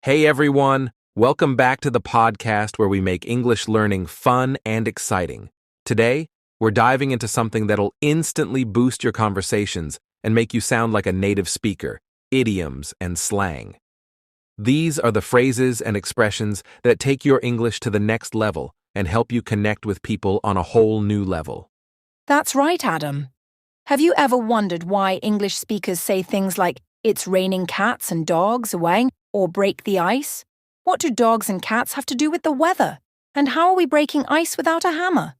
Hey everyone, welcome back to the podcast where we make English learning fun and exciting. Today, we're diving into something that'll instantly boost your conversations and make you sound like a native speaker: idioms and slang. These are the phrases and expressions that take your English to the next level and help you connect with people on a whole new level. That's right, Adam. Have you ever wondered why English speakers say things like, "It's raining cats and dogs," away, or "break the ice"? What do dogs and cats have to do with the weather? And how are we breaking ice without a hammer?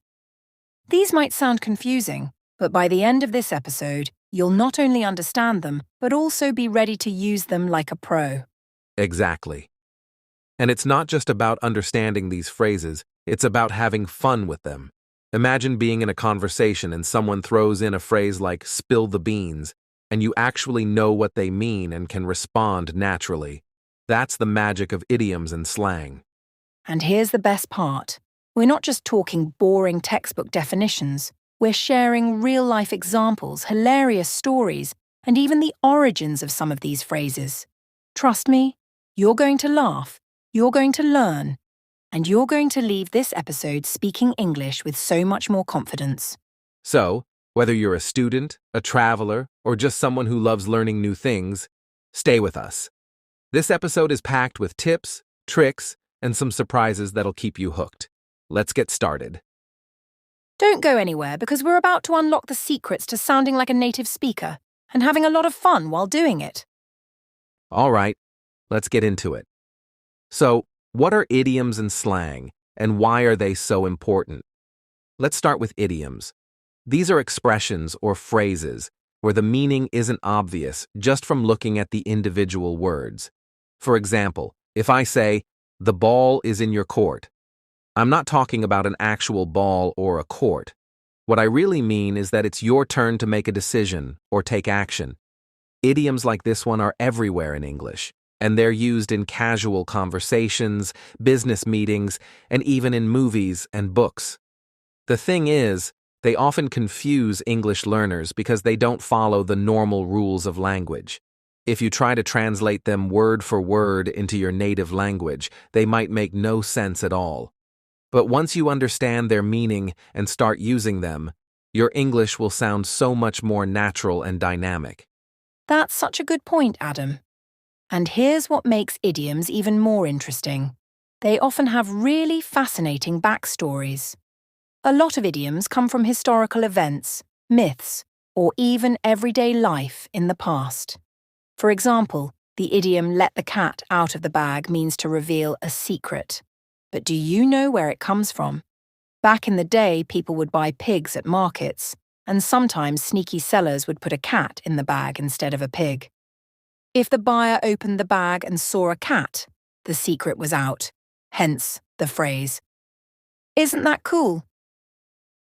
These might sound confusing, but by the end of this episode, you'll not only understand them, but also be ready to use them like a pro. Exactly. And it's not just about understanding these phrases, it's about having fun with them. Imagine being in a conversation and someone throws in a phrase like "spill the beans," and you actually know what they mean and can respond naturally. That's the magic of idioms and slang. And here's the best part. We're not just talking boring textbook definitions. We're sharing real-life examples, hilarious stories, and even the origins of some of these phrases. Trust me, you're going to laugh, you're going to learn, and you're going to leave this episode speaking English with so much more confidence. So, whether you're a student, a traveler, or just someone who loves learning new things, stay with us. This episode is packed with tips, tricks, and some surprises that'll keep you hooked. Let's get started. Don't go anywhere because we're about to unlock the secrets to sounding like a native speaker and having a lot of fun while doing it. All right, let's get into it. So, what are idioms and slang, and why are they so important? Let's start with idioms. These are expressions or phrases where the meaning isn't obvious just from looking at the individual words. For example, if I say, "The ball is in your court," I'm not talking about an actual ball or a court. What I really mean is that it's your turn to make a decision or take action. Idioms like this one are everywhere in English, and they're used in casual conversations, business meetings, and even in movies and books. The thing is, they often confuse English learners because they don't follow the normal rules of language. If you try to translate them word for word into your native language, they might make no sense at all. But once you understand their meaning and start using them, your English will sound so much more natural and dynamic. That's such a good point, Adam. And here's what makes idioms even more interesting. They often have really fascinating backstories. A lot of idioms come from historical events, myths, or even everyday life in the past. For example, the idiom "let the cat out of the bag" means to reveal a secret. But do you know where it comes from? Back in the day, people would buy pigs at markets, and sometimes sneaky sellers would put a cat in the bag instead of a pig. If the buyer opened the bag and saw a cat, the secret was out, hence the phrase. Isn't that cool?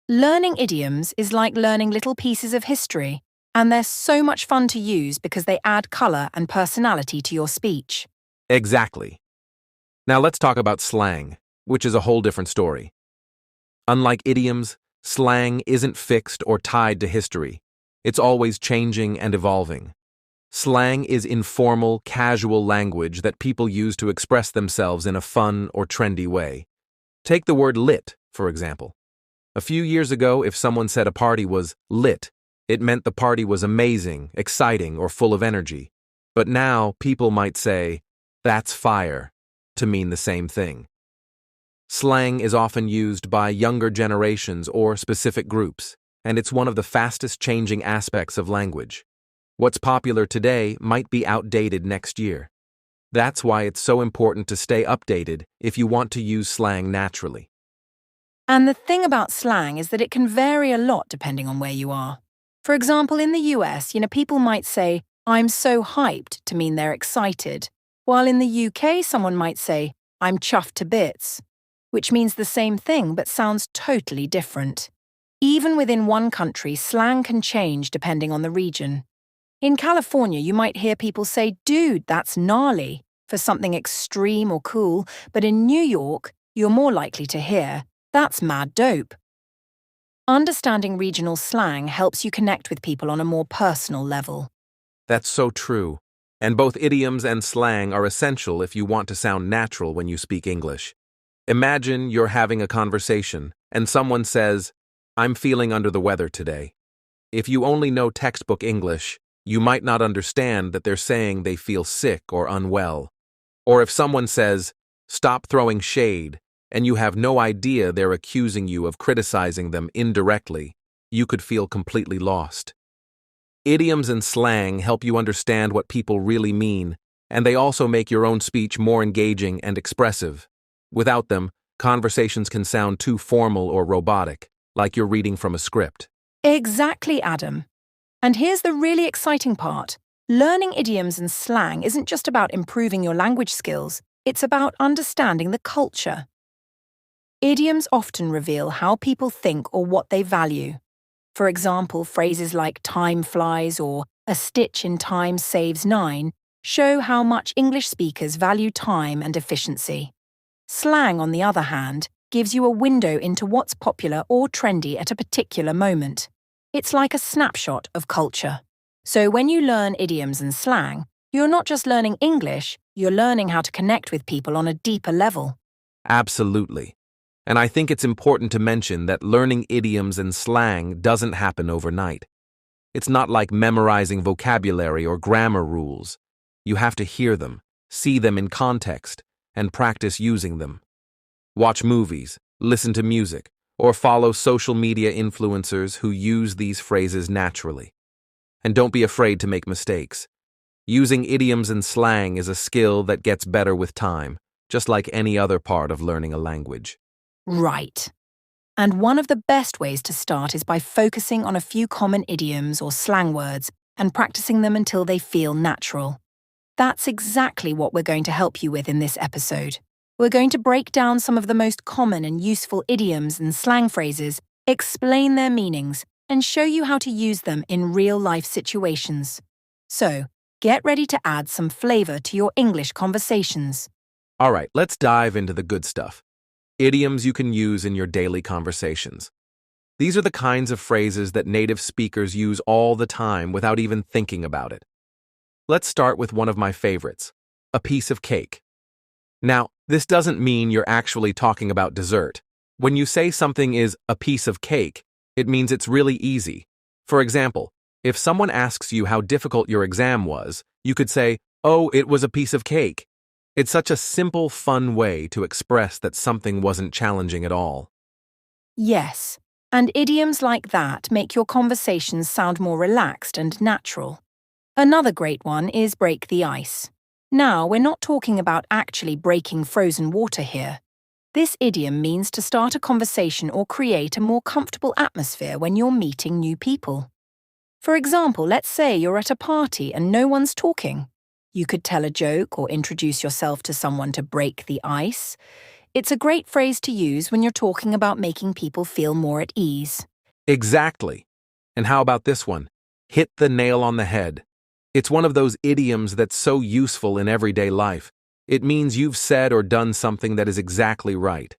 Learning idioms is like learning little pieces of history, and they're so much fun to use because they add color and personality to your speech. Exactly. Now let's talk about slang, which is a whole different story. Unlike idioms, slang isn't fixed or tied to history. It's always changing and evolving. Slang is informal, casual language that people use to express themselves in a fun or trendy way. Take the word lit, for example. A few years ago, if someone said a party was lit, it meant the party was amazing, exciting, or full of energy. But now, people might say, "That's fire," to mean the same thing. Slang is often used by younger generations or specific groups, and it's one of the fastest changing aspects of language. What's popular today might be outdated next year. That's why it's so important to stay updated if you want to use slang naturally. And the thing about slang is that it can vary a lot depending on where you are. For example, in the US, people might say, "I'm so hyped," to mean they're excited, while in the UK, someone might say, "I'm chuffed to bits," which means the same thing but sounds totally different. Even within one country, slang can change depending on the region. In California, you might hear people say, "Dude, that's gnarly," for something extreme or cool, but in New York, you're more likely to hear, "That's mad dope." Understanding regional slang helps you connect with people on a more personal level. That's so true. And both idioms and slang are essential if you want to sound natural when you speak English. Imagine you're having a conversation and someone says, "I'm feeling under the weather today." If you only know textbook English, you might not understand that they're saying they feel sick or unwell. Or if someone says, "Stop throwing shade," and you have no idea they're accusing you of criticizing them indirectly, you could feel completely lost. Idioms and slang help you understand what people really mean, and they also make your own speech more engaging and expressive. Without them, conversations can sound too formal or robotic, like you're reading from a script. Exactly, Adam. And here's the really exciting part. Learning idioms and slang isn't just about improving your language skills, it's about understanding the culture. Idioms often reveal how people think or what they value. For example, phrases like "time flies" or "a stitch in time saves nine" show how much English speakers value time and efficiency. Slang, on the other hand, gives you a window into what's popular or trendy at a particular moment. It's like a snapshot of culture. So when you learn idioms and slang, you're not just learning English, you're learning how to connect with people on a deeper level. Absolutely. And I think it's important to mention that learning idioms and slang doesn't happen overnight. It's not like memorizing vocabulary or grammar rules. You have to hear them, see them in context, and practice using them. Watch movies, listen to music, or follow social media influencers who use these phrases naturally. And don't be afraid to make mistakes. Using idioms and slang is a skill that gets better with time, just like any other part of learning a language. Right. And one of the best ways to start is by focusing on a few common idioms or slang words and practicing them until they feel natural. That's exactly what we're going to help you with in this episode. We're going to break down some of the most common and useful idioms and slang phrases, explain their meanings, and show you how to use them in real-life situations. So, get ready to add some flavor to your English conversations. All right, let's dive into the good stuff. Idioms you can use in your daily conversations. These are the kinds of phrases that native speakers use all the time without even thinking about it. Let's start with one of my favorites, a piece of cake. Now, this doesn't mean you're actually talking about dessert. When you say something is a piece of cake, it means it's really easy. For example, if someone asks you how difficult your exam was, you could say, "Oh, it was a piece of cake." It's such a simple, fun way to express that something wasn't challenging at all. Yes, and idioms like that make your conversations sound more relaxed and natural. Another great one is break the ice. Now, we're not talking about actually breaking frozen water here. This idiom means to start a conversation or create a more comfortable atmosphere when you're meeting new people. For example, let's say you're at a party and no one's talking. You could tell a joke or introduce yourself to someone to break the ice. It's a great phrase to use when you're talking about making people feel more at ease. Exactly. And how about this one? Hit the nail on the head. It's one of those idioms that's so useful in everyday life. It means you've said or done something that is exactly right.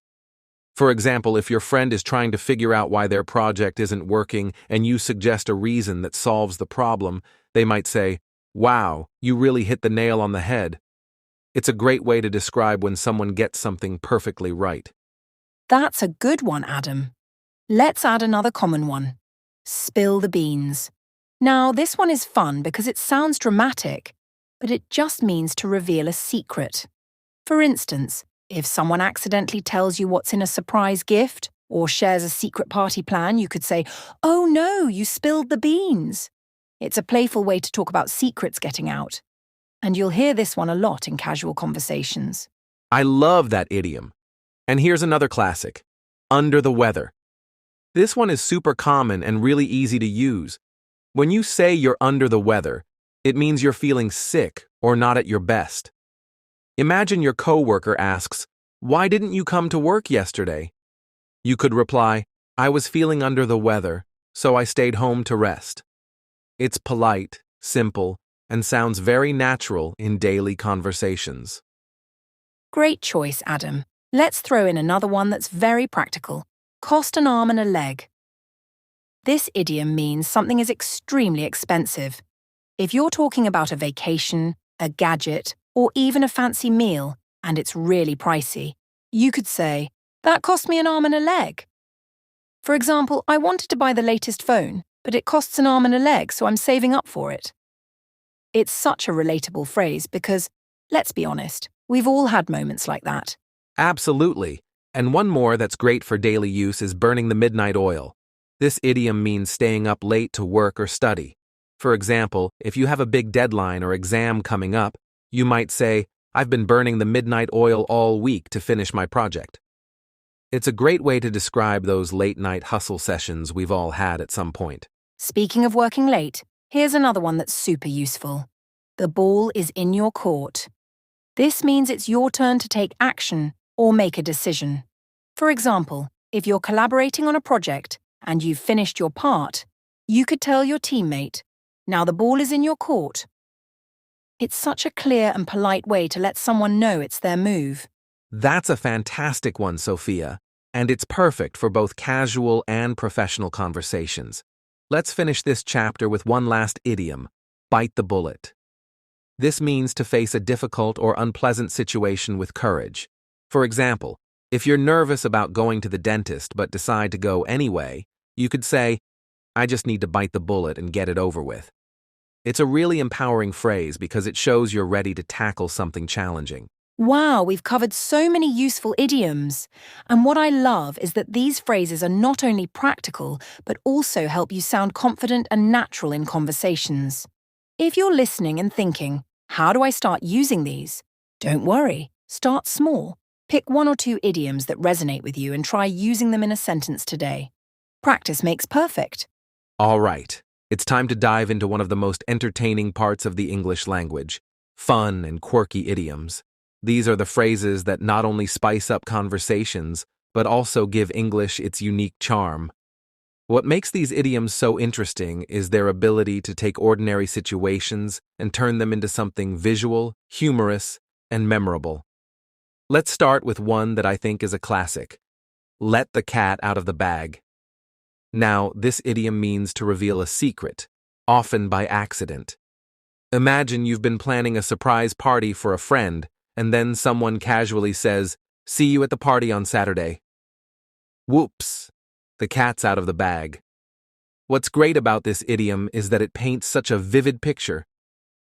For example, if your friend is trying to figure out why their project isn't working and you suggest a reason that solves the problem, they might say, "Wow, you really hit the nail on the head." It's a great way to describe when someone gets something perfectly right. That's a good one, Adam. Let's add another common one. Spill the beans. Now, this one is fun because it sounds dramatic, but it just means to reveal a secret. For instance, if someone accidentally tells you what's in a surprise gift or shares a secret party plan, you could say, "Oh no, you spilled the beans." It's a playful way to talk about secrets getting out. And you'll hear this one a lot in casual conversations. I love that idiom. And here's another classic, under the weather. This one is super common and really easy to use. When you say you're under the weather, it means you're feeling sick or not at your best. Imagine your coworker asks, "Why didn't you come to work yesterday?" You could reply, "I was feeling under the weather, so I stayed home to rest." It's polite, simple, and sounds very natural in daily conversations. Great choice, Adam. Let's throw in another one that's very practical. Cost an arm and a leg. This idiom means something is extremely expensive. If you're talking about a vacation, a gadget, or even a fancy meal, and it's really pricey, you could say, "That cost me an arm and a leg." For example, I wanted to buy the latest phone, but it costs an arm and a leg, so I'm saving up for it. It's such a relatable phrase because, let's be honest, we've all had moments like that. Absolutely. And one more that's great for daily use is burning the midnight oil. This idiom means staying up late to work or study. For example, if you have a big deadline or exam coming up, you might say, "I've been burning the midnight oil all week to finish my project." It's a great way to describe those late-night hustle sessions we've all had at some point. Speaking of working late, here's another one that's super useful. The ball is in your court. This means it's your turn to take action or make a decision. For example, if you're collaborating on a project and you've finished your part, you could tell your teammate, "Now the ball is in your court." It's such a clear and polite way to let someone know it's their move. That's a fantastic one, Sophia, and it's perfect for both casual and professional conversations. Let's finish this chapter with one last idiom, bite the bullet. This means to face a difficult or unpleasant situation with courage. For example, if you're nervous about going to the dentist but decide to go anyway, you could say, "I just need to bite the bullet and get it over with." It's a really empowering phrase because it shows you're ready to tackle something challenging. Wow, we've covered so many useful idioms. And what I love is that these phrases are not only practical, but also help you sound confident and natural in conversations. If you're listening and thinking, "How do I start using these?" Don't worry, start small. Pick one or two idioms that resonate with you and try using them in a sentence today. Practice makes perfect. All right, it's time to dive into one of the most entertaining parts of the English language, fun and quirky idioms. These are the phrases that not only spice up conversations, but also give English its unique charm. What makes these idioms so interesting is their ability to take ordinary situations and turn them into something visual, humorous, and memorable. Let's start with one that I think is a classic. Let the cat out of the bag. Now, this idiom means to reveal a secret, often by accident. Imagine you've been planning a surprise party for a friend, and then someone casually says, "See you at the party on Saturday." Whoops, the cat's out of the bag. What's great about this idiom is that it paints such a vivid picture.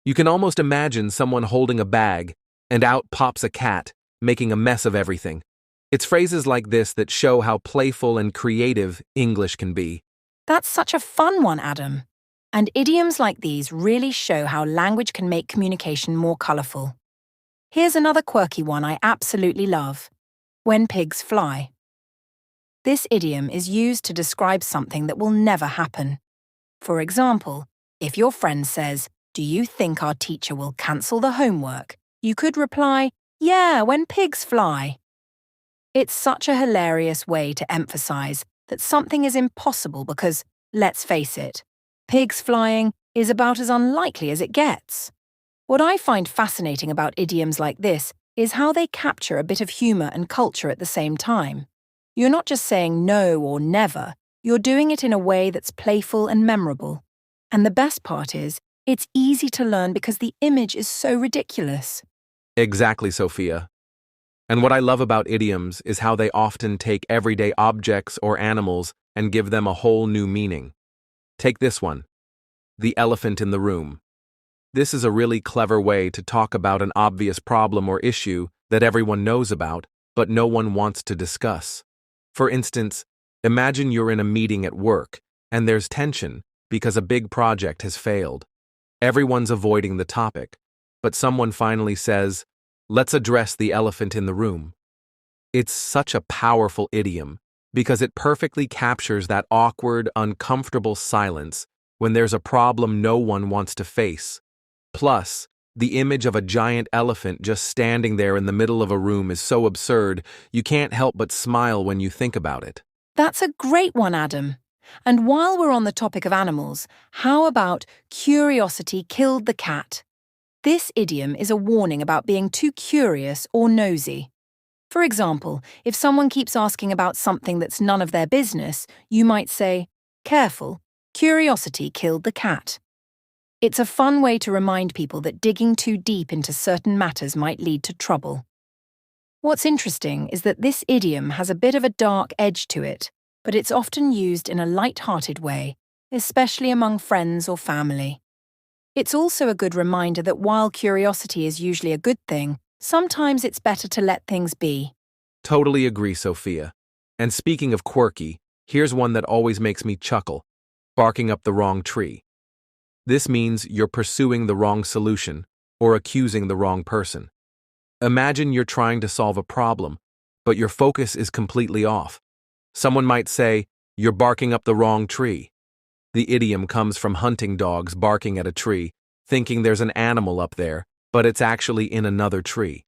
You can almost imagine someone holding a bag, and out pops a cat, making a mess of everything. It's phrases like this that show how playful and creative English can be. That's such a fun one, Adam. And idioms like these really show how language can make communication more colourful. Here's another quirky one I absolutely love. When pigs fly. This idiom is used to describe something that will never happen. For example, if your friend says, "Do you think our teacher will cancel the homework?" you could reply, "Yeah, when pigs fly." It's such a hilarious way to emphasize that something is impossible because, let's face it, pigs flying is about as unlikely as it gets. What I find fascinating about idioms like this is how they capture a bit of humor and culture at the same time. You're not just saying no or never, you're doing it in a way that's playful and memorable. And the best part is, it's easy to learn because the image is so ridiculous. Exactly, Sophia. And what I love about idioms is how they often take everyday objects or animals and give them a whole new meaning. Take this one, the elephant in the room. This is a really clever way to talk about an obvious problem or issue that everyone knows about, but no one wants to discuss. For instance, imagine you're in a meeting at work, and there's tension because a big project has failed. Everyone's avoiding the topic, but someone finally says, "Let's address the elephant in the room." It's such a powerful idiom because it perfectly captures that awkward, uncomfortable silence when there's a problem no one wants to face. Plus, the image of a giant elephant just standing there in the middle of a room is so absurd, you can't help but smile when you think about it. That's a great one, Adam. And while we're on the topic of animals, how about curiosity killed the cat? This idiom is a warning about being too curious or nosy. For example, if someone keeps asking about something that's none of their business, you might say, "Careful, curiosity killed the cat." It's a fun way to remind people that digging too deep into certain matters might lead to trouble. What's interesting is that this idiom has a bit of a dark edge to it, but it's often used in a light-hearted way, especially among friends or family. It's also a good reminder that while curiosity is usually a good thing, sometimes it's better to let things be. Totally agree, Sophia. And speaking of quirky, here's one that always makes me chuckle: barking up the wrong tree. This means you're pursuing the wrong solution or accusing the wrong person. Imagine you're trying to solve a problem, but your focus is completely off. Someone might say, "You're barking up the wrong tree." The idiom comes from hunting dogs barking at a tree, thinking there's an animal up there, but it's actually in another tree.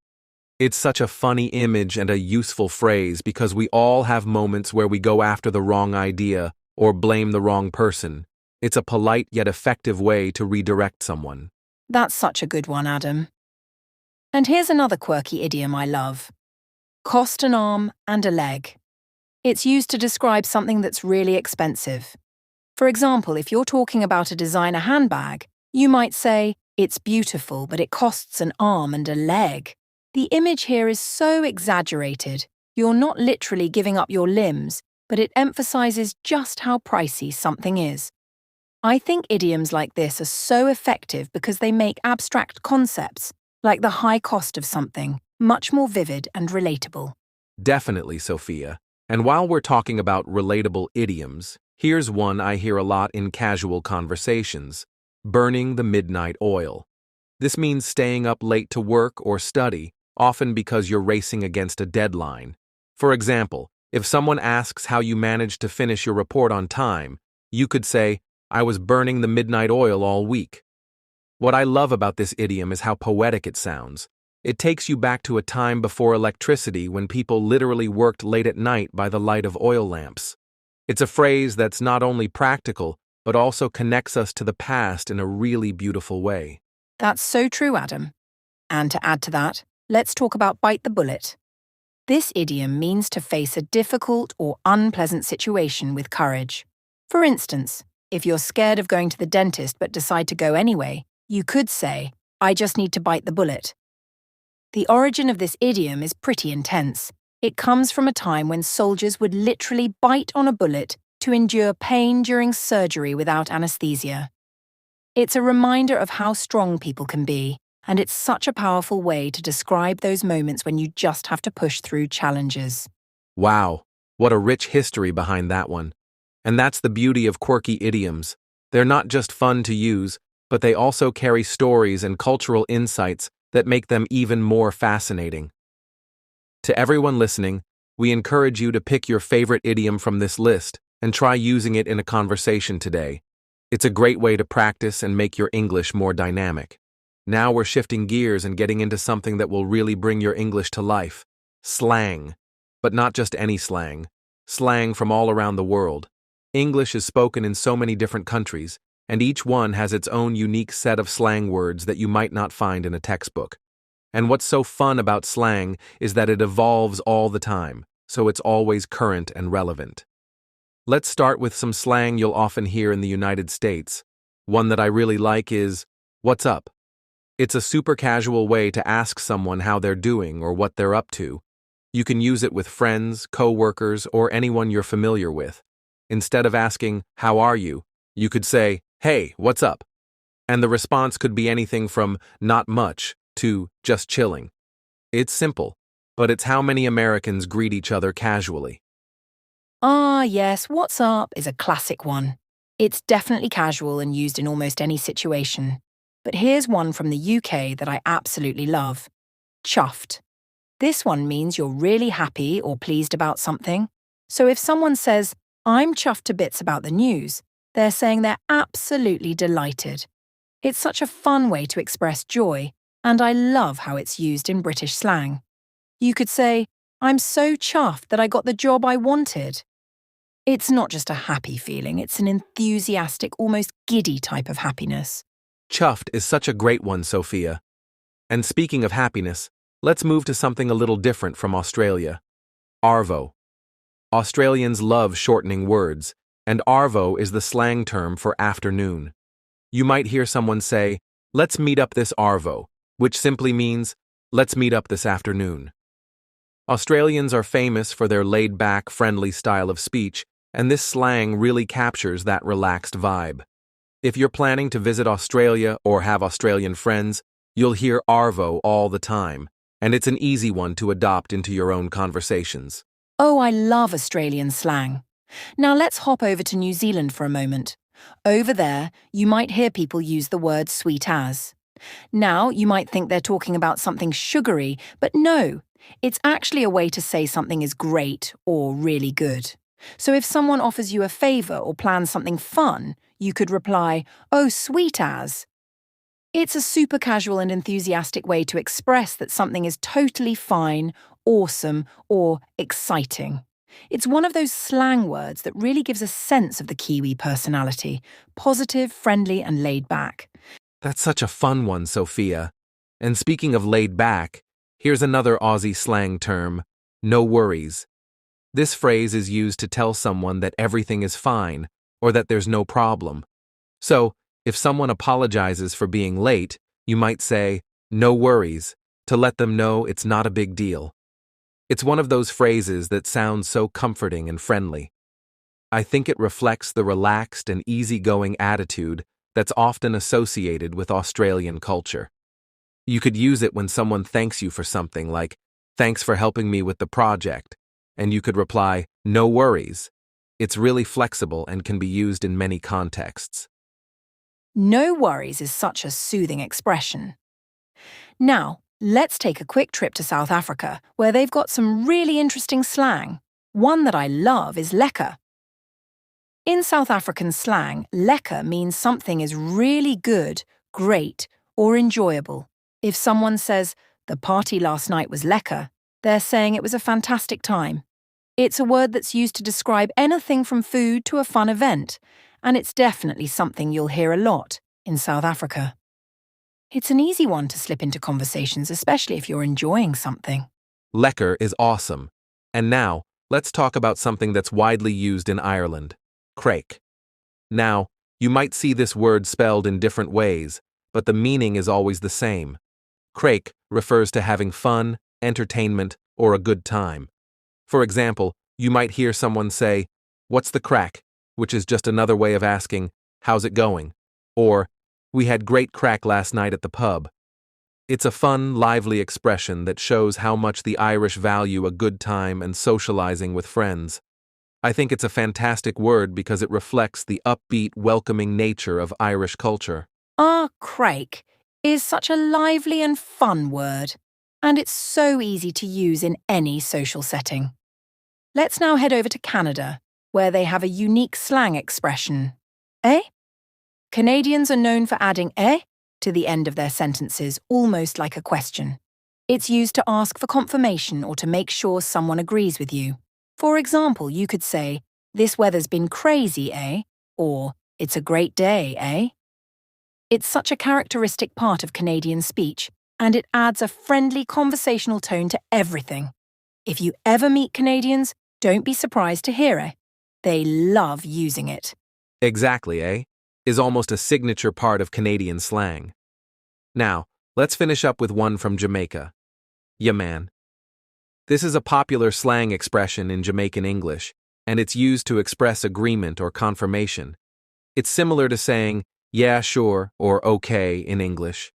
It's such a funny image and a useful phrase because we all have moments where we go after the wrong idea or blame the wrong person. It's a polite yet effective way to redirect someone. That's such a good one, Adam. And here's another quirky idiom I love: cost an arm and a leg. It's used to describe something that's really expensive. For example, if you're talking about a designer handbag, you might say, "It's beautiful, but it costs an arm and a leg." The image here is so exaggerated. You're not literally giving up your limbs, but it emphasizes just how pricey something is. I think idioms like this are so effective because they make abstract concepts, like the high cost of something, much more vivid and relatable. Definitely, Sophia. And while we're talking about relatable idioms, here's one I hear a lot in casual conversations: burning the midnight oil. This means staying up late to work or study, often because you're racing against a deadline. For example, if someone asks how you managed to finish your report on time, you could say, "I was burning the midnight oil all week." What I love about this idiom is how poetic it sounds. It takes you back to a time before electricity when people literally worked late at night by the light of oil lamps. It's a phrase that's not only practical, but also connects us to the past in a really beautiful way. That's so true, Adam. And to add to that, let's talk about bite the bullet. This idiom means to face a difficult or unpleasant situation with courage. For instance, if you're scared of going to the dentist but decide to go anyway, you could say, "I just need to bite the bullet." The origin of this idiom is pretty intense. It comes from a time when soldiers would literally bite on a bullet to endure pain during surgery without anesthesia. It's a reminder of how strong people can be, and it's such a powerful way to describe those moments when you just have to push through challenges. Wow, what a rich history behind that one. And that's the beauty of quirky idioms. They're not just fun to use, but they also carry stories and cultural insights that make them even more fascinating. To everyone listening, we encourage you to pick your favorite idiom from this list and try using it in a conversation today. It's a great way to practice and make your English more dynamic. Now we're shifting gears and getting into something that will really bring your English to life: slang. But not just any slang. Slang from all around the world. English is spoken in so many different countries, and each one has its own unique set of slang words that you might not find in a textbook. And what's so fun about slang is that it evolves all the time, so it's always current and relevant. Let's start with some slang you'll often hear in the United States. One that I really like is, "What's up?" It's a super casual way to ask someone how they're doing or what they're up to. You can use it with friends, co-workers, or anyone you're familiar with. Instead of asking, "How are you?" you could say, "Hey, what's up?" And the response could be anything from "not much" to "just chilling." It's simple, but it's how many Americans greet each other casually. Ah, yes, "what's up" is a classic one. It's definitely casual and used in almost any situation. But here's one from the UK that I absolutely love: chuffed. This one means you're really happy or pleased about something. So if someone says, "I'm chuffed to bits about the news," they're saying they're absolutely delighted. It's such a fun way to express joy, and I love how it's used in British slang. You could say, "I'm so chuffed that I got the job I wanted." It's not just a happy feeling, it's an enthusiastic, almost giddy type of happiness. Chuffed is such a great one, Sophia. And speaking of happiness, let's move to something a little different from Australia. Arvo. Australians love shortening words, and arvo is the slang term for afternoon. You might hear someone say, "Let's meet up this arvo," which simply means, "Let's meet up this afternoon." Australians are famous for their laid-back, friendly style of speech, and this slang really captures that relaxed vibe. If you're planning to visit Australia or have Australian friends, you'll hear arvo all the time, and it's an easy one to adopt into your own conversations. Oh, I love Australian slang. Now let's hop over to New Zealand for a moment. Over there, you might hear people use the word sweet as. Now, you might think they're talking about something sugary, but no, it's actually a way to say something is great or really good. So if someone offers you a favour or plans something fun, you could reply, "Oh, sweet as." It's a super casual and enthusiastic way to express that something is totally fine, awesome, or exciting. It's one of those slang words that really gives a sense of the Kiwi personality, positive, friendly, and laid back. That's such a fun one, Sophia. And speaking of laid back, here's another Aussie slang term, no worries. This phrase is used to tell someone that everything is fine or that there's no problem. So, if someone apologizes for being late, you might say, "No worries," to let them know it's not a big deal. It's one of those phrases that sounds so comforting and friendly. I think it reflects the relaxed and easygoing attitude that's often associated with Australian culture. You could use it when someone thanks you for something like, "Thanks for helping me with the project," and you could reply, "No worries." It's really flexible and can be used in many contexts. No worries is such a soothing expression. Now, let's take a quick trip to South Africa, where they've got some really interesting slang. One that I love is lekker. In South African slang, lekker means something is really good, great, or enjoyable. If someone says, "The party last night was lekker," they're saying it was a fantastic time. It's a word that's used to describe anything from food to a fun event, and it's definitely something you'll hear a lot in South Africa. It's an easy one to slip into conversations, especially if you're enjoying something. Lekker is awesome. And now, let's talk about something that's widely used in Ireland, craic. Now, you might see this word spelled in different ways, but the meaning is always the same. Craic refers to having fun, entertainment, or a good time. For example, you might hear someone say, "What's the crack?" which is just another way of asking, "How's it going?" Or, "We had great crack last night at the pub." It's a fun, lively expression that shows how much the Irish value a good time and socializing with friends. I think it's a fantastic word because it reflects the upbeat, welcoming nature of Irish culture. Craic is such a lively and fun word, and it's so easy to use in any social setting. Let's now head over to Canada, where they have a unique slang expression, eh? Canadians are known for adding eh to the end of their sentences, almost like a question. It's used to ask for confirmation or to make sure someone agrees with you. For example, you could say, "This weather's been crazy, eh?" Or, "It's a great day, eh?" It's such a characteristic part of Canadian speech, and it adds a friendly conversational tone to everything. If you ever meet Canadians, don't be surprised to hear it. They love using it. Exactly, eh? Is almost a signature part of Canadian slang. Now, let's finish up with one from Jamaica. Ya man. This is a popular slang expression in Jamaican English, and it's used to express agreement or confirmation. It's similar to saying, "Yeah, sure," or "okay" in English.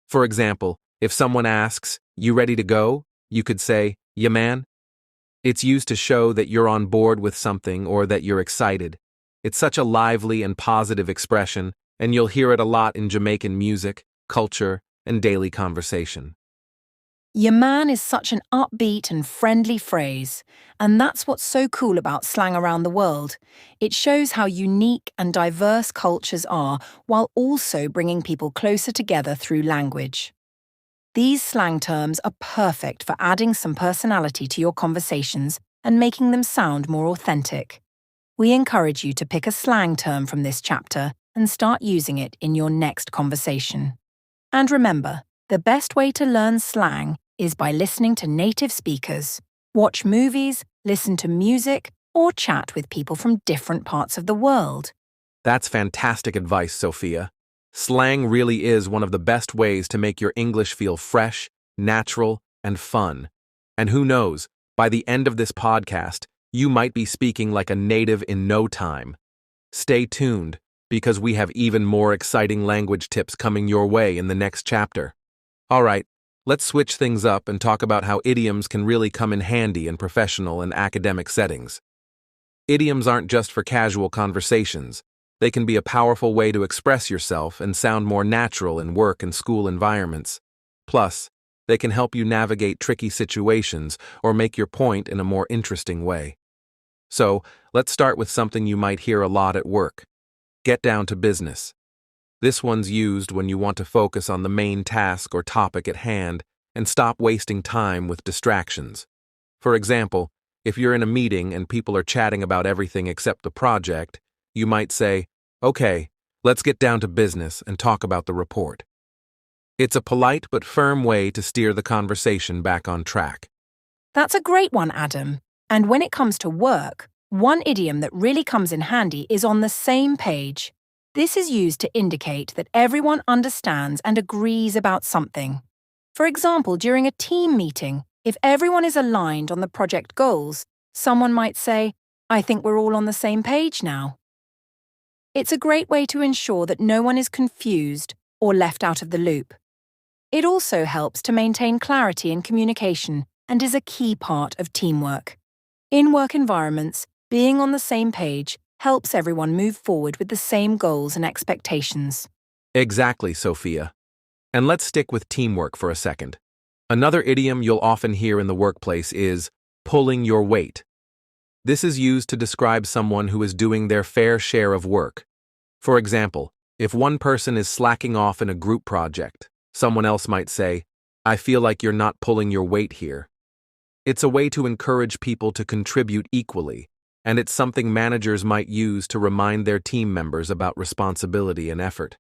For example, if someone asks, "You ready to go?" you could say, "Ya man." It's used to show that you're on board with something or that you're excited. It's such a lively and positive expression, and you'll hear it a lot in Jamaican music, culture, and daily conversation. Your man is such an upbeat and friendly phrase, and that's what's so cool about slang around the world. It shows how unique and diverse cultures are while also bringing people closer together through language. These slang terms are perfect for adding some personality to your conversations and making them sound more authentic. We encourage you to pick a slang term from this chapter and start using it in your next conversation. And remember, the best way to learn slang is by listening to native speakers, watch movies, listen to music, or chat with people from different parts of the world. That's fantastic advice, Sophia. Slang really is one of the best ways to make your English feel fresh, natural, and fun. And who knows, by the end of this podcast, you might be speaking like a native in no time. Stay tuned, because we have even more exciting language tips coming your way in the next chapter. All right, let's switch things up and talk about how idioms can really come in handy in professional and academic settings. Idioms aren't just for casual conversations. They can be a powerful way to express yourself and sound more natural in work and school environments. Plus, they can help you navigate tricky situations or make your point in a more interesting way. So, let's start with something you might hear a lot at work. Get down to business. This one's used when you want to focus on the main task or topic at hand and stop wasting time with distractions. For example, if you're in a meeting and people are chatting about everything except the project, you might say, "Okay, let's get down to business and talk about the report." It's a polite but firm way to steer the conversation back on track. That's a great one, Adam. And when it comes to work, one idiom that really comes in handy is on the same page. This is used to indicate that everyone understands and agrees about something. For example, during a team meeting, if everyone is aligned on the project goals, someone might say, "I think we're all on the same page now." It's a great way to ensure that no one is confused or left out of the loop. It also helps to maintain clarity in communication and is a key part of teamwork. In work environments, being on the same page helps everyone move forward with the same goals and expectations. Exactly, Sophia. And let's stick with teamwork for a second. Another idiom you'll often hear in the workplace is pulling your weight. This is used to describe someone who is doing their fair share of work. For example, if one person is slacking off in a group project, someone else might say, "I feel like you're not pulling your weight here." It's a way to encourage people to contribute equally, and it's something managers might use to remind their team members about responsibility and effort.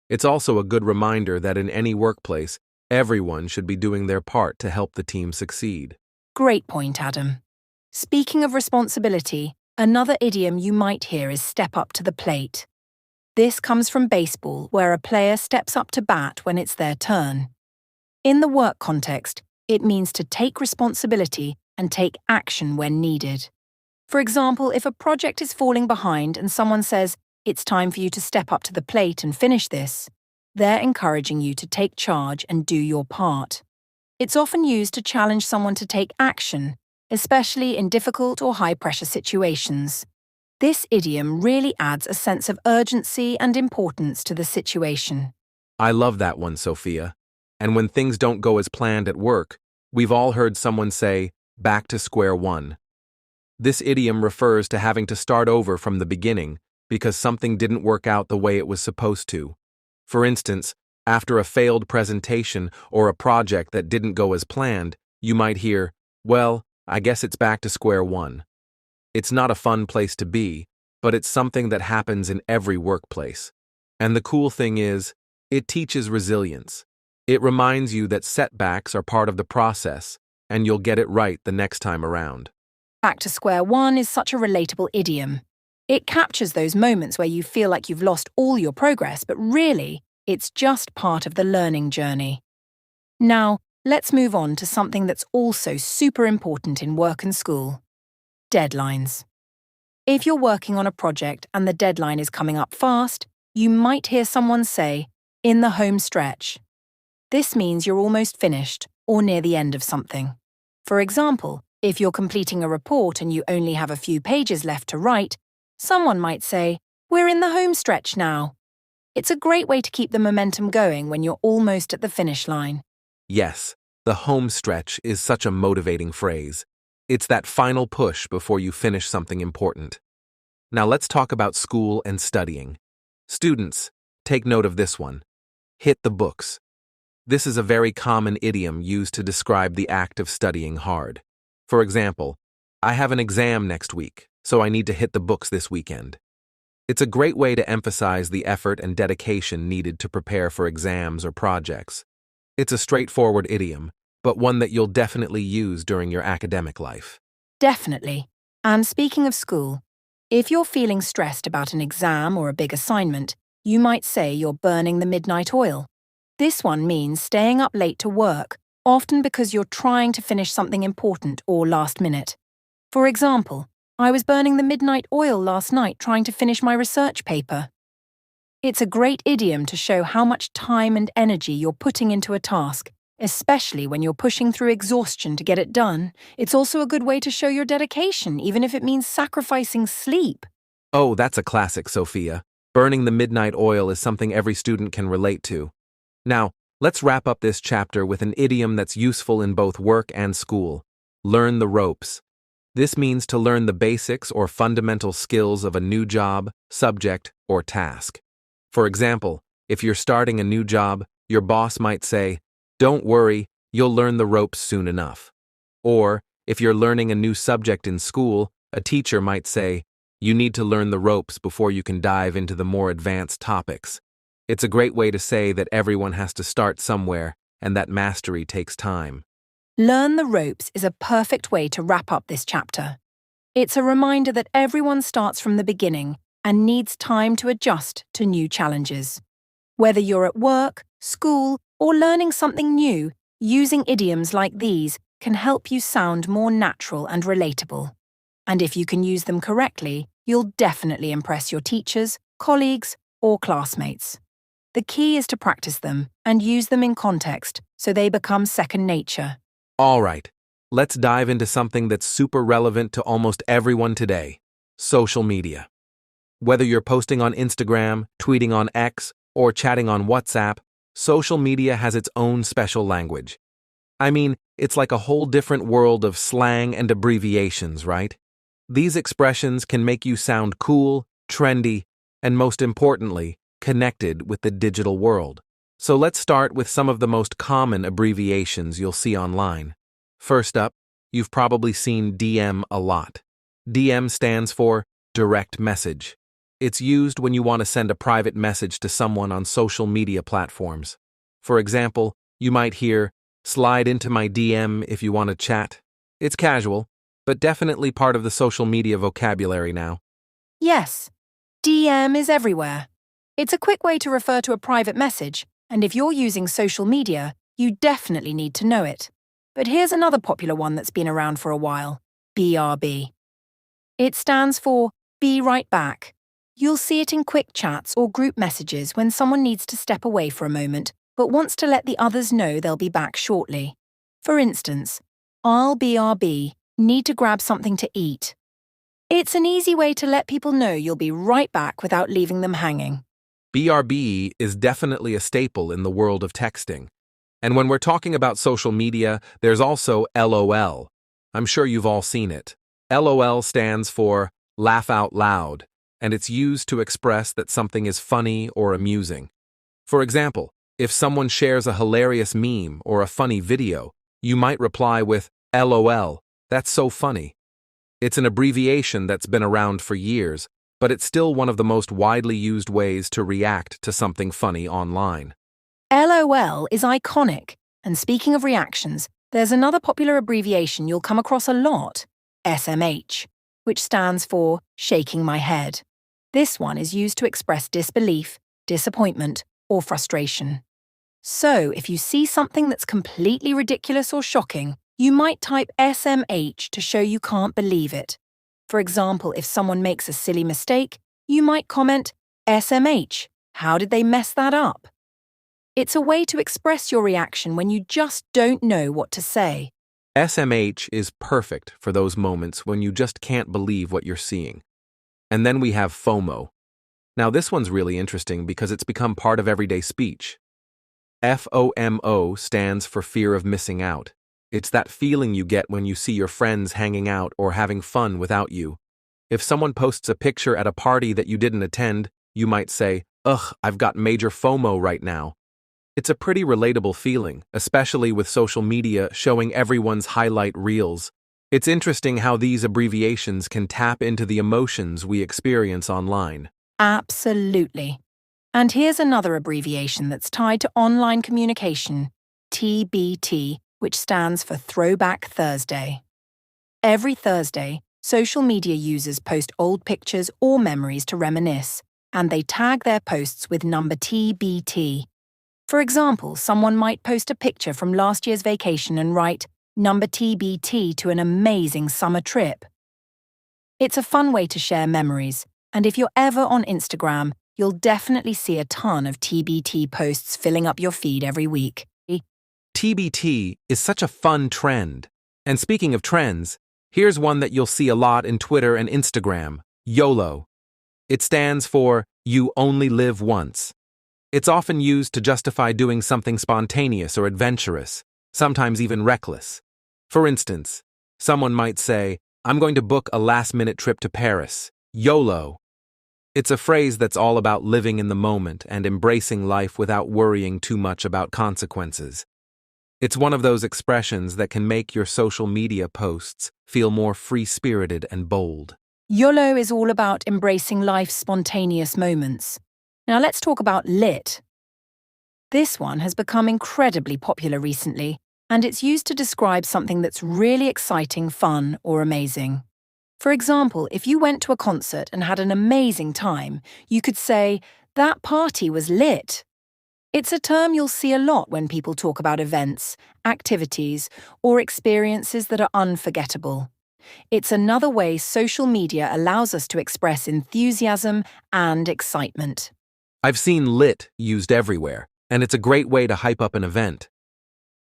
It's also a good reminder that in any workplace, everyone should be doing their part to help the team succeed. Great point, Adam. Speaking of responsibility, another idiom you might hear is step up to the plate. This comes from baseball, where a player steps up to bat when it's their turn. In the work context, it means to take responsibility and take action when needed. For example, if a project is falling behind and someone says, "It's time for you to step up to the plate and finish this," they're encouraging you to take charge and do your part. It's often used to challenge someone to take action, especially in difficult or high-pressure situations. This idiom really adds a sense of urgency and importance to the situation. I love that one, Sophia. And when things don't go as planned at work, we've all heard someone say, "back to square one." This idiom refers to having to start over from the beginning because something didn't work out the way it was supposed to. For instance, after a failed presentation or a project that didn't go as planned, you might hear, "Well, I guess it's back to square one." It's not a fun place to be, but it's something that happens in every workplace. And the cool thing is, it teaches resilience. It reminds you that setbacks are part of the process, and you'll get it right the next time around. Back to square one is such a relatable idiom. It captures those moments where you feel like you've lost all your progress, but really, it's just part of the learning journey. Now, let's move on to something that's also super important in work and school: deadlines. If you're working on a project and the deadline is coming up fast, you might hear someone say, "in the home stretch." This means you're almost finished or near the end of something. For example, if you're completing a report and you only have a few pages left to write, someone might say, "We're in the home stretch now." It's a great way to keep the momentum going when you're almost at the finish line. Yes, the home stretch is such a motivating phrase. It's that final push before you finish something important. Now let's talk about school and studying. Students, take note of this one. Hit the books. This is a very common idiom used to describe the act of studying hard. For example, "I have an exam next week, so I need to hit the books this weekend." It's a great way to emphasize the effort and dedication needed to prepare for exams or projects. It's a straightforward idiom, but one that you'll definitely use during your academic life. Definitely. And speaking of school, if you're feeling stressed about an exam or a big assignment, You might say you're burning the midnight oil. This one means staying up late to work, often because you're trying to finish something important or last minute. For example, I was burning the midnight oil last night trying to finish my research paper. It's a great idiom to show how much time and energy you're putting into a task, especially when you're pushing through exhaustion to get it done. It's also a good way to show your dedication, even if it means sacrificing sleep. Oh, that's a classic, Sophia. Burning the midnight oil is something every student can relate to. Now, let's wrap up this chapter with an idiom that's useful in both work and school. Learn the ropes. This means to learn the basics or fundamental skills of a new job, subject, or task. For example, if you're starting a new job, your boss might say, "Don't worry, you'll learn the ropes soon enough." Or, if you're learning a new subject in school, a teacher might say, "You need to learn the ropes before you can dive into the more advanced topics." It's a great way to say that everyone has to start somewhere and that mastery takes time. Learn the ropes is a perfect way to wrap up this chapter. It's a reminder that everyone starts from the beginning and needs time to adjust to new challenges. Whether you're at work, school, or learning something new, using idioms like these can help you sound more natural and relatable. And if you can use them correctly, you'll definitely impress your teachers, colleagues, or classmates. The key is to practice them and use them in context so they become second nature. All right, let's dive into something that's super relevant to almost everyone today: social media. Whether you're posting on Instagram, tweeting on X, or chatting on WhatsApp, social media has its own special language. I mean, it's like a whole different world of slang and abbreviations, right? These expressions can make you sound cool, trendy, and most importantly, connected with the digital world. So let's start with some of the most common abbreviations you'll see online. First up, you've probably seen DM a lot. DM stands for direct message. It's used when you want to send a private message to someone on social media platforms. For example, you might hear, "Slide into my DM if you want to chat." It's casual, but definitely part of the social media vocabulary now. Yes, DM is everywhere. It's a quick way to refer to a private message, and if you're using social media, you definitely need to know it. But here's another popular one that's been around for a while: BRB. It stands for Be Right Back. You'll see it in quick chats or group messages when someone needs to step away for a moment, but wants to let the others know they'll be back shortly. For instance, "I'll BRB, need to grab something to eat." It's an easy way to let people know you'll be right back without leaving them hanging. BRB is definitely a staple in the world of texting. And when we're talking about social media, there's also LOL. I'm sure you've all seen it. LOL stands for laugh out loud, and it's used to express that something is funny or amusing. For example, if someone shares a hilarious meme or a funny video, you might reply with, "LOL, that's so funny." It's an abbreviation that's been around for years, but it's still one of the most widely used ways to react to something funny online. LOL is iconic, and speaking of reactions, there's another popular abbreviation you'll come across a lot: SMH, which stands for shaking my head. This one is used to express disbelief, disappointment, or frustration. So, if you see something that's completely ridiculous or shocking, you might type SMH to show you can't believe it. For example, if someone makes a silly mistake, you might comment, "SMH, how did they mess that up?" It's a way to express your reaction when you just don't know what to say. SMH is perfect for those moments when you just can't believe what you're seeing. And then we have FOMO. Now this one's really interesting because it's become part of everyday speech. FOMO stands for fear of missing out. It's that feeling you get when you see your friends hanging out or having fun without you. If someone posts a picture at a party that you didn't attend, you might say, "Ugh, I've got major FOMO right now." It's a pretty relatable feeling, especially with social media showing everyone's highlight reels. It's interesting how these abbreviations can tap into the emotions we experience online. Absolutely. And here's another abbreviation that's tied to online communication: TBT, which stands for Throwback Thursday. Every Thursday, social media users post old pictures or memories to reminisce, and they tag their posts with number TBT. For example, someone might post a picture from last year's vacation and write number TBT to an amazing summer trip. It's a fun way to share memories, and if you're ever on Instagram, you'll definitely see a ton of TBT posts filling up your feed every week. TBT is such a fun trend. And speaking of trends, here's one that you'll see a lot in Twitter and Instagram: YOLO. It stands for You Only Live Once. It's often used to justify doing something spontaneous or adventurous, sometimes even reckless. For instance, someone might say, I'm going to book a last-minute trip to Paris. YOLO. It's a phrase that's all about living in the moment and embracing life without worrying too much about consequences. It's one of those expressions that can make your social media posts feel more free-spirited and bold. YOLO is all about embracing life's spontaneous moments. Now let's talk about lit. This one has become incredibly popular recently, and it's used to describe something that's really exciting, fun, or amazing. For example, if you went to a concert and had an amazing time, you could say, that party was lit. It's a term you'll see a lot when people talk about events, activities, or experiences that are unforgettable. It's another way social media allows us to express enthusiasm and excitement. I've seen lit used everywhere, and it's a great way to hype up an event.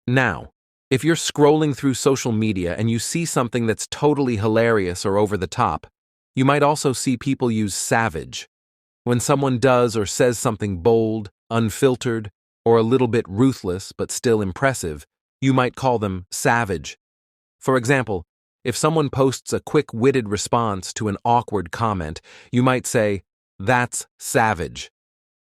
Now, if you're scrolling through social media and you see something that's totally hilarious or over the top, you might also see people use savage. When someone does or says something bold, unfiltered, or a little bit ruthless but still impressive, you might call them savage. For example, if someone posts a quick-witted response to an awkward comment, you might say, that's savage.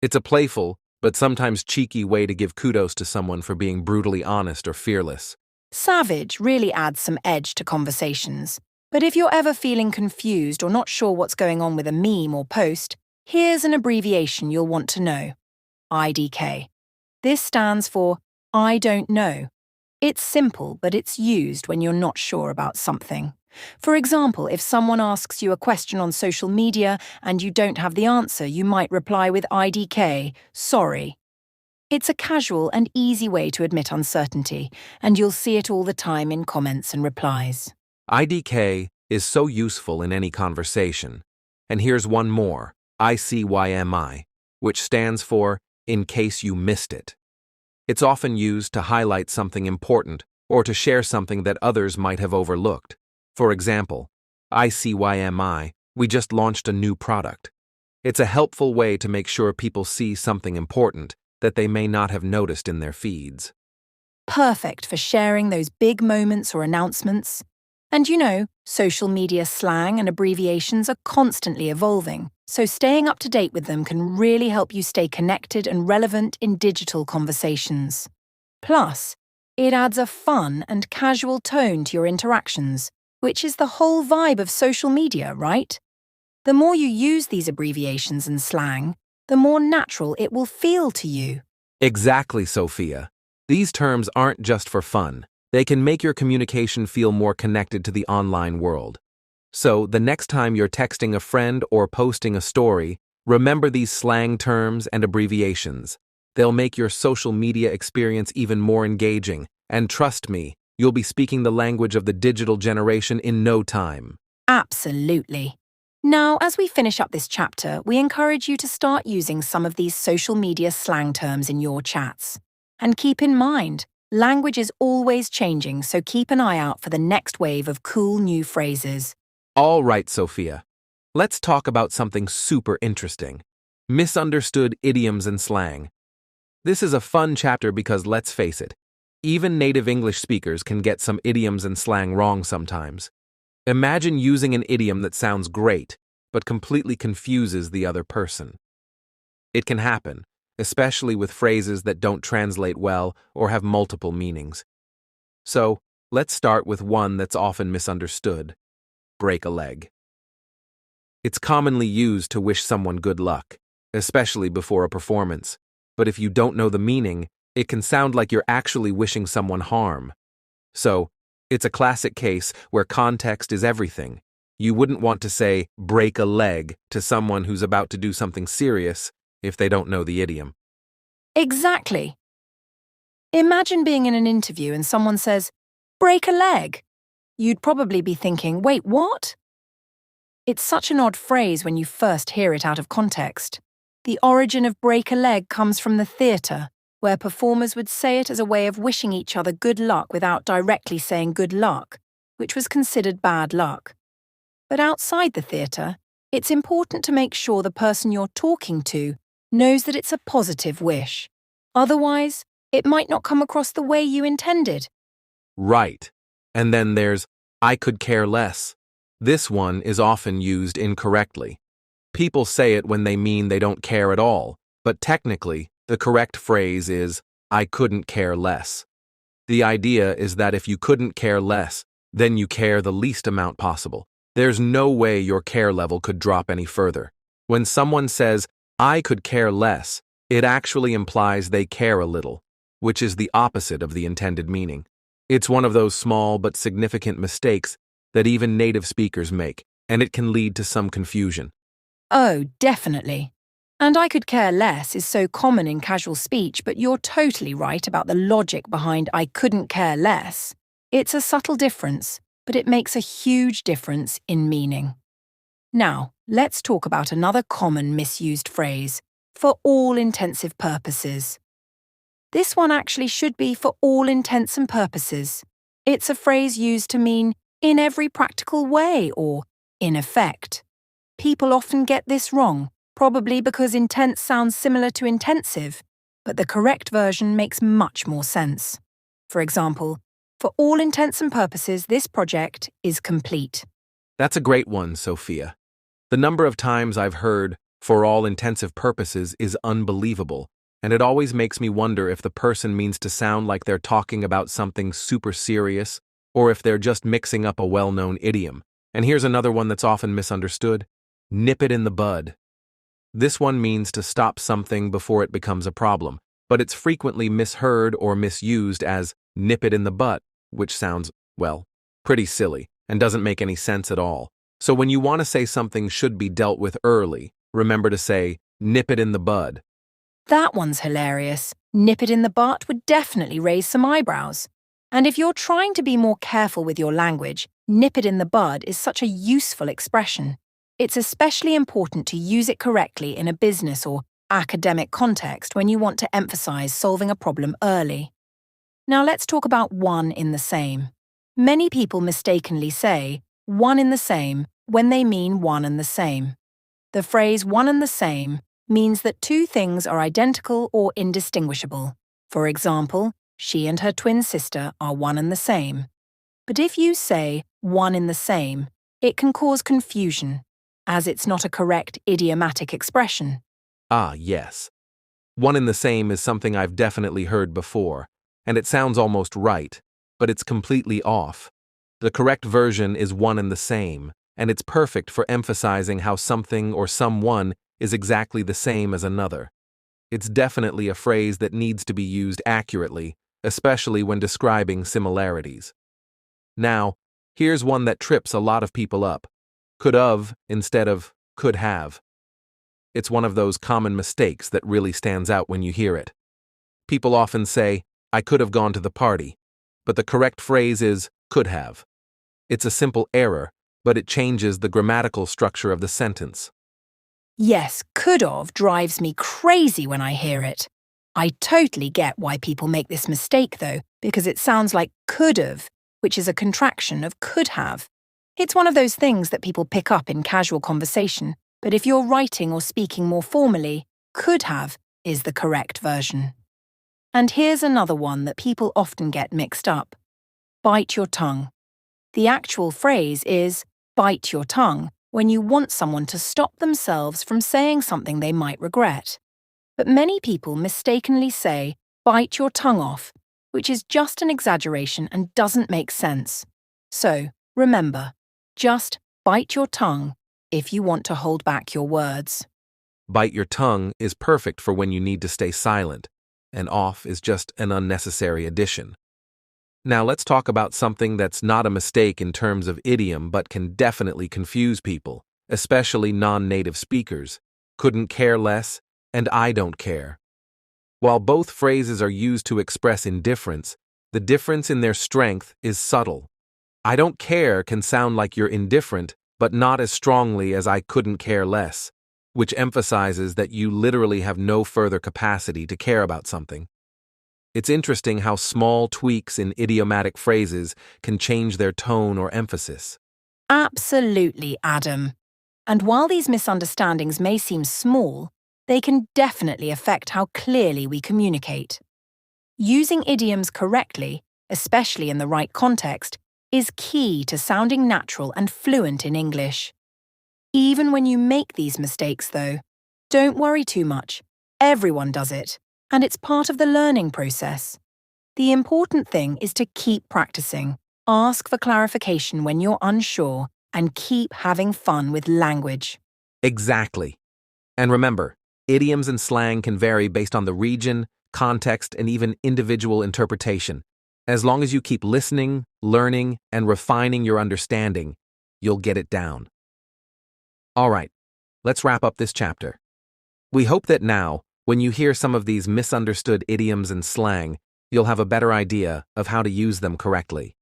It's a playful, but sometimes cheeky way to give kudos to someone for being brutally honest or fearless. Savage really adds some edge to conversations. But if you're ever feeling confused or not sure what's going on with a meme or post, here's an abbreviation you'll want to know. IDK. This stands for I don't know. It's simple, but it's used when you're not sure about something. For example, if someone asks you a question on social media and you don't have the answer, you might reply with IDK, sorry. It's a casual and easy way to admit uncertainty, and you'll see it all the time in comments and replies. IDK is so useful in any conversation. And here's one more, ICYMI, which stands for in case you missed it. It's often used to highlight something important or to share something that others might have overlooked. For example, ICYMI, we just launched a new product. It's a helpful way to make sure people see something important that they may not have noticed in their feeds. Perfect for sharing those big moments or announcements. And you know, social media slang and abbreviations are constantly evolving, so staying up to date with them can really help you stay connected and relevant in digital conversations. Plus, it adds a fun and casual tone to your interactions, which is the whole vibe of social media, right? The more you use these abbreviations and slang, the more natural it will feel to you. Exactly, Sophia. These terms aren't just for fun. They can make your communication feel more connected to the online world. So, the next time you're texting a friend or posting a story, remember these slang terms and abbreviations. They'll make your social media experience even more engaging, and trust me, you'll be speaking the language of the digital generation in no time. Absolutely. Now, as we finish up this chapter, we encourage you to start using some of these social media slang terms in your chats. And keep in mind, language is always changing, so keep an eye out for the next wave of cool new phrases. All right, Sophia. Let's talk about something super interesting. Misunderstood idioms and slang. This is a fun chapter because, let's face it, even native English speakers can get some idioms and slang wrong sometimes. Imagine using an idiom that sounds great, but completely confuses the other person. It can happen, especially with phrases that don't translate well or have multiple meanings. So, let's start with one that's often misunderstood: break a leg. It's commonly used to wish someone good luck, especially before a performance, but if you don't know the meaning, it can sound like you're actually wishing someone harm. So, it's a classic case where context is everything. You wouldn't want to say break a leg to someone who's about to do something serious if they don't know the idiom. Exactly. Imagine being in an interview and someone says, break a leg. You'd probably be thinking, wait, what? It's such an odd phrase when you first hear it out of context. The origin of break a leg comes from the theatre, where performers would say it as a way of wishing each other good luck without directly saying good luck, which was considered bad luck. But outside the theatre, it's important to make sure the person you're talking to knows that it's a positive wish. Otherwise, it might not come across the way you intended. Right. And then there's I could care less. This one is often used incorrectly. People say it when they mean they don't care at all, but technically, the correct phrase is I couldn't care less. The idea is that if you couldn't care less, then you care the least amount possible. There's no way your care level could drop any further. When someone says, I could care less, it actually implies they care a little, which is the opposite of the intended meaning. It's one of those small but significant mistakes that even native speakers make, and it can lead to some confusion. Oh, definitely. And I could care less is so common in casual speech, but you're totally right about the logic behind I couldn't care less. It's a subtle difference, but it makes a huge difference in meaning. Now, let's talk about another common misused phrase, for all intensive purposes. This one actually should be for all intents and purposes. It's a phrase used to mean in every practical way or in effect. People often get this wrong, probably because intense sounds similar to intensive, but the correct version makes much more sense. For example, for all intents and purposes, this project is complete. That's a great one, Sophia. The number of times I've heard for all intensive purposes is unbelievable, and it always makes me wonder if the person means to sound like they're talking about something super serious, or if they're just mixing up a well-known idiom. And here's another one that's often misunderstood. Nip it in the bud. This one means to stop something before it becomes a problem, but it's frequently misheard or misused as nip it in the butt, which sounds, well, pretty silly and doesn't make any sense at all. So when you want to say something should be dealt with early, remember to say nip it in the bud. That one's hilarious. Nip it in the butt would definitely raise some eyebrows. And if you're trying to be more careful with your language, nip it in the bud is such a useful expression. It's especially important to use it correctly in a business or academic context when you want to emphasize solving a problem early. Now let's talk about one in the same. Many people mistakenly say one in the same when they mean one and the same. The phrase one and the same means that two things are identical or indistinguishable. For example, she and her twin sister are one and the same. But if you say one in the same, it can cause confusion, as it's not a correct idiomatic expression. Ah, yes. One in the same is something I've definitely heard before, and it sounds almost right, but it's completely off. The correct version is one and the same, and it's perfect for emphasizing how something or someone is exactly the same as another. It's definitely a phrase that needs to be used accurately, especially when describing similarities. Now, here's one that trips a lot of people up. Could of instead of could have. It's one of those common mistakes that really stands out when you hear it. People often say, I could have gone to the party, but the correct phrase is could have. It's a simple error, but it changes the grammatical structure of the sentence. Yes, could've drives me crazy when I hear it. I totally get why people make this mistake though, because it sounds like could've, which is a contraction of could have. It's one of those things that people pick up in casual conversation, but if you're writing or speaking more formally, could have is the correct version. And here's another one that people often get mixed up. Bite your tongue. The actual phrase is bite your tongue when you want someone to stop themselves from saying something they might regret. But many people mistakenly say bite your tongue off, which is just an exaggeration and doesn't make sense. So, remember, just bite your tongue if you want to hold back your words. Bite your tongue is perfect for when you need to stay silent, and off is just an unnecessary addition. Now let's talk about something that's not a mistake in terms of idiom but can definitely confuse people, especially non-native speakers. Couldn't care less, and I don't care. While both phrases are used to express indifference, the difference in their strength is subtle. I don't care can sound like you're indifferent, but not as strongly as I couldn't care less, which emphasizes that you literally have no further capacity to care about something. It's interesting how small tweaks in idiomatic phrases can change their tone or emphasis. Absolutely, Adam. And while these misunderstandings may seem small, they can definitely affect how clearly we communicate. Using idioms correctly, especially in the right context, is key to sounding natural and fluent in English. Even when you make these mistakes, though, don't worry too much. Everyone does it, and it's part of the learning process. The important thing is to keep practicing, ask for clarification when you're unsure, and keep having fun with language. Exactly. And remember, idioms and slang can vary based on the region, context, and even individual interpretation. As long as you keep listening, learning, and refining your understanding, you'll get it down. All right, let's wrap up this chapter. We hope that now, when you hear some of these misunderstood idioms and slang, you'll have a better idea of how to use them correctly.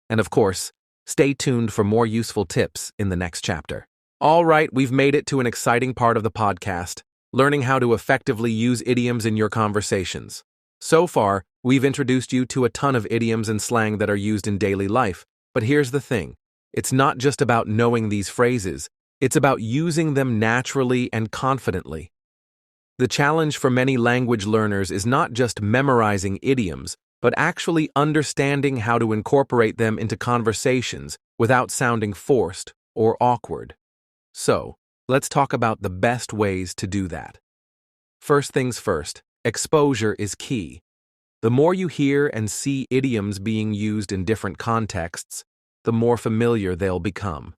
And of course, stay tuned for more useful tips in the next chapter. All right, we've made it to an exciting part of the podcast, learning how to effectively use idioms in your conversations. So far, we've introduced you to a ton of idioms and slang that are used in daily life, but here's the thing. It's not just about knowing these phrases, it's about using them naturally and confidently. The challenge for many language learners is not just memorizing idioms, but actually understanding how to incorporate them into conversations without sounding forced or awkward. So, let's talk about the best ways to do that. First things first, exposure is key. The more you hear and see idioms being used in different contexts, the more familiar they'll become.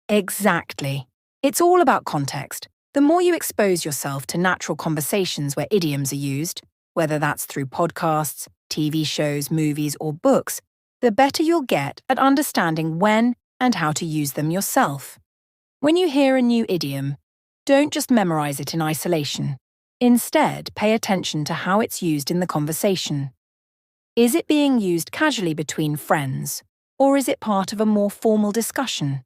Exactly. It's all about context. The more you expose yourself to natural conversations where idioms are used, whether that's through podcasts, TV shows, movies, or books, the better you'll get at understanding when and how to use them yourself. When you hear a new idiom, don't just memorize it in isolation. Instead, pay attention to how it's used in the conversation. Is it being used casually between friends, or is it part of a more formal discussion?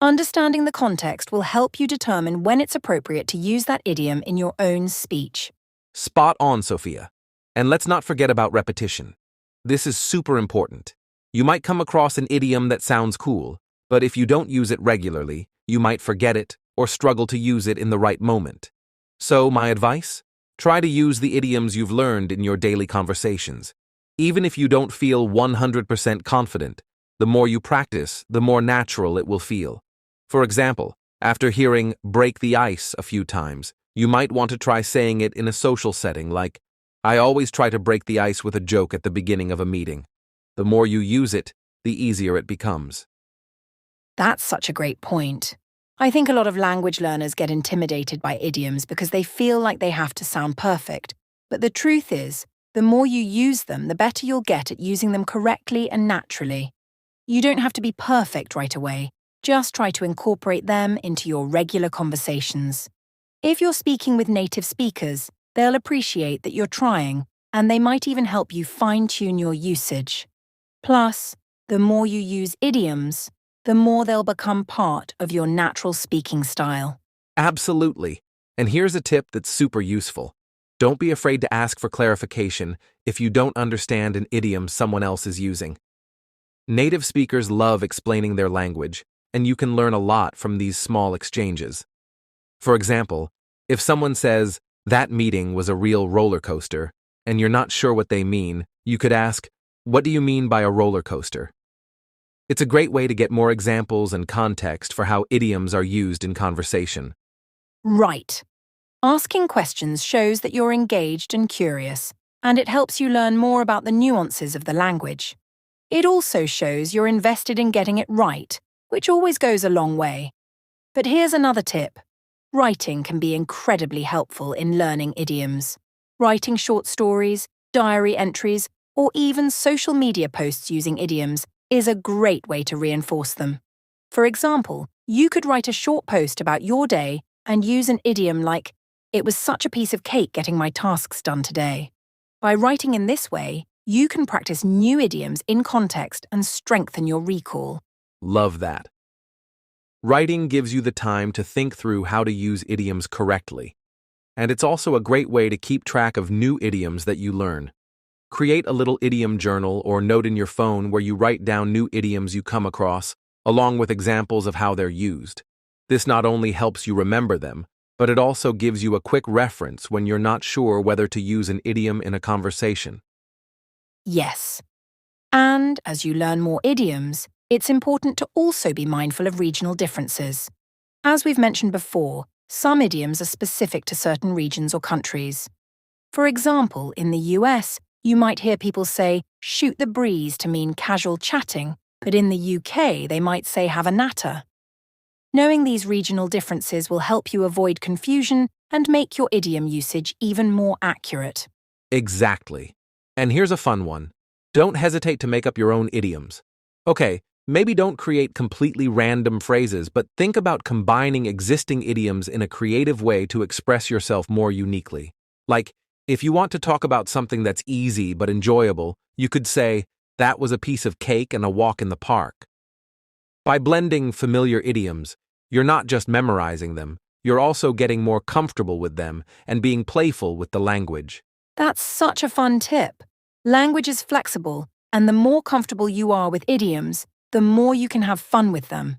Understanding the context will help you determine when it's appropriate to use that idiom in your own speech. Spot on, Sophia. And let's not forget about repetition. This is super important. You might come across an idiom that sounds cool, but if you don't use it regularly, you might forget it or struggle to use it in the right moment. So, my advice? Try to use the idioms you've learned in your daily conversations. Even if you don't feel 100% confident, the more you practice, the more natural it will feel. For example, after hearing "break the ice" a few times, you might want to try saying it in a social setting like, "I always try to break the ice with a joke at the beginning of a meeting." The more you use it, the easier it becomes. That's such a great point. I think a lot of language learners get intimidated by idioms because they feel like they have to sound perfect. But the truth is, the more you use them, the better you'll get at using them correctly and naturally. You don't have to be perfect right away. Just try to incorporate them into your regular conversations. If you're speaking with native speakers, they'll appreciate that you're trying, and they might even help you fine-tune your usage. Plus, the more you use idioms, the more they'll become part of your natural speaking style. Absolutely. And here's a tip that's super useful. Don't be afraid to ask for clarification if you don't understand an idiom someone else is using. Native speakers love explaining their language, and you can learn a lot from these small exchanges. For example, if someone says, "That meeting was a real roller coaster," and you're not sure what they mean, you could ask, "What do you mean by a roller coaster?" It's a great way to get more examples and context for how idioms are used in conversation. Right. Asking questions shows that you're engaged and curious, and it helps you learn more about the nuances of the language. It also shows you're invested in getting it right, which always goes a long way. But here's another tip. Writing can be incredibly helpful in learning idioms. Writing short stories, diary entries, or even social media posts using idioms is a great way to reinforce them. For example, you could write a short post about your day and use an idiom like, "It was such a piece of cake getting my tasks done today." By writing in this way, you can practice new idioms in context and strengthen your recall. Love that. Writing gives you the time to think through how to use idioms correctly. And it's also a great way to keep track of new idioms that you learn. Create a little idiom journal or note in your phone where you write down new idioms you come across, along with examples of how they're used. This not only helps you remember them, but it also gives you a quick reference when you're not sure whether to use an idiom in a conversation. Yes. And as you learn more idioms, it's important to also be mindful of regional differences. As we've mentioned before, some idioms are specific to certain regions or countries. For example, in the US, you might hear people say, "shoot the breeze" to mean casual chatting, but in the UK, they might say "have a natter." Knowing these regional differences will help you avoid confusion and make your idiom usage even more accurate. Exactly. And here's a fun one. Don't hesitate to make up your own idioms. Okay, maybe don't create completely random phrases, but think about combining existing idioms in a creative way to express yourself more uniquely. Like, if you want to talk about something that's easy but enjoyable, you could say, "That was a piece of cake and a walk in the park." By blending familiar idioms, you're not just memorizing them, you're also getting more comfortable with them and being playful with the language. That's such a fun tip. Language is flexible, and the more comfortable you are with idioms, the more you can have fun with them.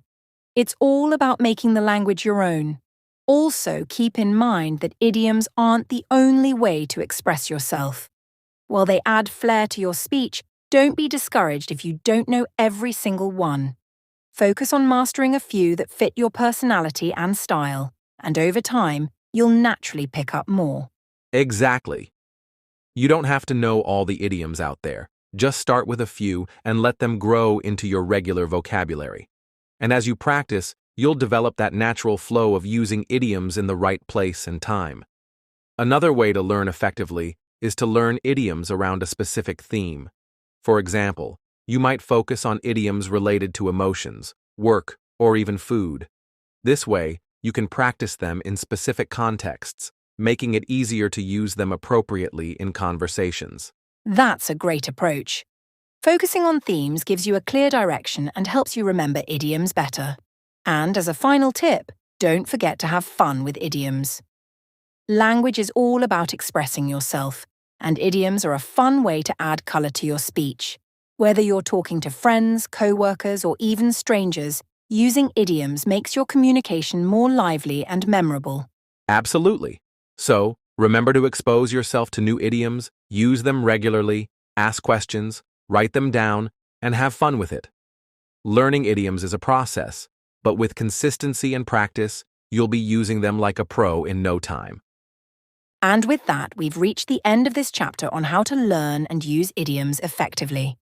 It's all about making the language your own. Also, keep in mind that idioms aren't the only way to express yourself. While they add flair to your speech, don't be discouraged if you don't know every single one. Focus on mastering a few that fit your personality and style, and over time, you'll naturally pick up more. Exactly. You don't have to know all the idioms out there. Just start with a few and let them grow into your regular vocabulary. And as you practice, you'll develop that natural flow of using idioms in the right place and time. Another way to learn effectively is to learn idioms around a specific theme. For example, you might focus on idioms related to emotions, work, or even food. This way, you can practice them in specific contexts, making it easier to use them appropriately in conversations. That's a great approach. Focusing on themes gives you a clear direction and helps you remember idioms better. And as a final tip, don't forget to have fun with idioms. Language is all about expressing yourself, and idioms are a fun way to add colour to your speech. Whether you're talking to friends, co-workers, or even strangers, using idioms makes your communication more lively and memorable. Absolutely. So, remember to expose yourself to new idioms, use them regularly, ask questions, write them down, and have fun with it. Learning idioms is a process, but with consistency and practice, you'll be using them like a pro in no time. And with that, we've reached the end of this chapter on how to learn and use idioms effectively.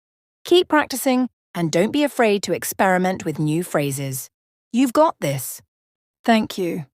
Keep practicing, and don't be afraid to experiment with new phrases. You've got this. Thank you.